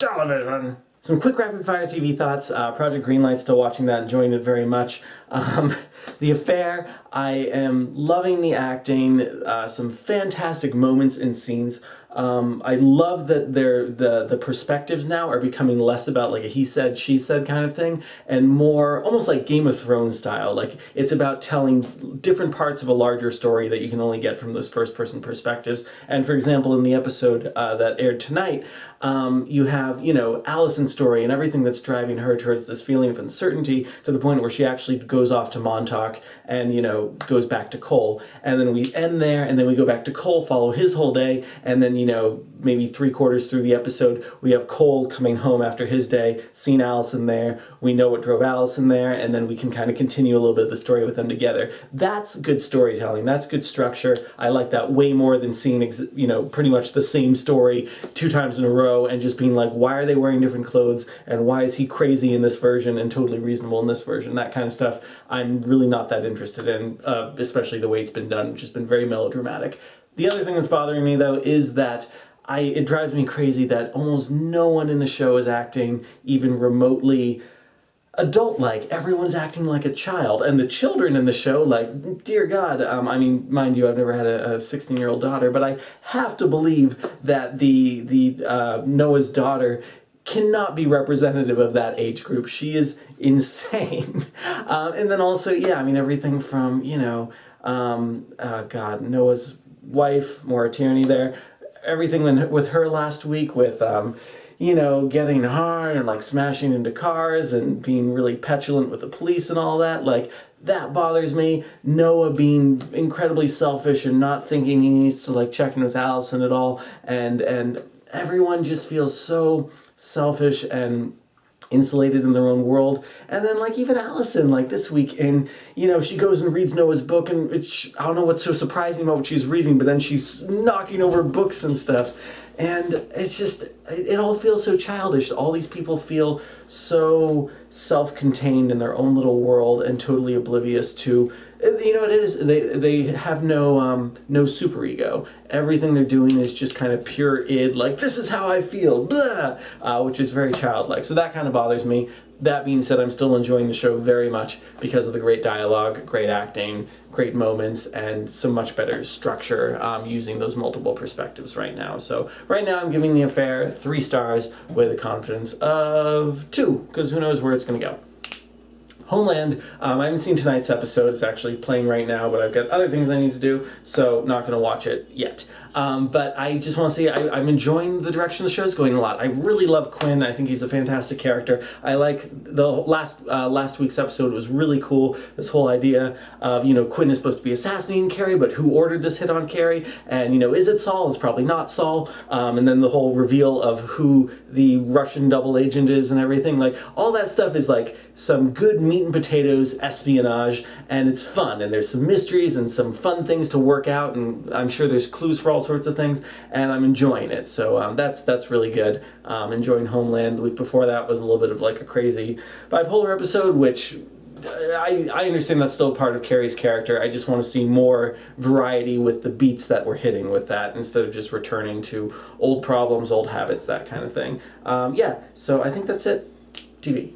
television. Some quick rapid-fire TV thoughts. Project Greenlight, still watching that, enjoying it very much. The Affair, I am loving the acting, some fantastic moments and scenes. I love that the perspectives now are becoming less about like a he said, she said kind of thing, and more almost like Game of Thrones style. Like it's about telling different parts of a larger story that you can only get from those first-person perspectives. And for example, in the episode that aired tonight, you have, Allison's story and everything that's driving her towards this feeling of uncertainty to the point where she actually goes off to Montauk and, goes back to Cole. And then we end there, and then we go back to Cole, follow his whole day, and then, maybe 3/4 through the episode, we have Cole coming home after his day, seeing Allison there, we know what drove Allison there, and then we can kind of continue a little bit of the story with them together. That's good storytelling, that's good structure. I like that way more than seeing, pretty much the same story 2 times in a row and just being like, why are they wearing different clothes, and why is he crazy in this version and totally reasonable in this version? That kind of stuff I'm really not that interested in, especially the way it's been done, which has been very melodramatic. The other thing that's bothering me, though, is that it drives me crazy that almost no one in the show is acting even remotely adult-like. Everyone's acting like a child. And the children in the show, like, dear God, mind you, I've never had a 16-year-old daughter, but I have to believe that the Noah's daughter cannot be representative of that age group. She is insane. And then also, everything from, Noah's wife, Maura Tierney there, everything with her last week with, getting hard and like smashing into cars and being really petulant with the police and all that, like, that bothers me. Noah being incredibly selfish and not thinking he needs to like check in with Allison at all, and everyone just feels so selfish and insulated in their own world. And then like even Allison, like this week, and she goes and reads Noah's book, and I don't know what's so surprising about what she's reading, but then she's knocking over books and stuff, and it's just, it all feels so childish. All these people feel so self-contained in their own little world and totally oblivious to, it is, they have no superego. Everything they're doing is just kind of pure id, like, this is how I feel, blah, which is very childlike. So that kind of bothers me. That being said, I'm still enjoying the show very much because of the great dialogue, great acting, great moments, and so much better structure using those multiple perspectives right now. So right now I'm giving The Affair 3 stars with a confidence of 2, because who knows where it's going to go. Homeland, I haven't seen tonight's episode. It's actually playing right now, but I've got other things I need to do, so not going to watch it yet. But I just want to say I'm enjoying the direction the show's going a lot. I really love Quinn. I think he's a fantastic character. I like the last week's episode was really cool. This whole idea of, Quinn is supposed to be assassinating Carrie, but who ordered this hit on Carrie? And, is it Saul? It's probably not Saul. And then the whole reveal of who the Russian double agent is and everything. Like, all that stuff is like some good meat and potatoes espionage, and it's fun. And there's some mysteries and some fun things to work out, and I'm sure there's clues for all sorts of things, and I'm enjoying it. So that's really good. Enjoying Homeland. The week before that was a little bit of like a crazy bipolar episode, which I understand that's still part of Carrie's character. I just want to see more variety with the beats that we're hitting with that, instead of just returning to old problems, old habits, that kind of thing. So I think that's it. TV.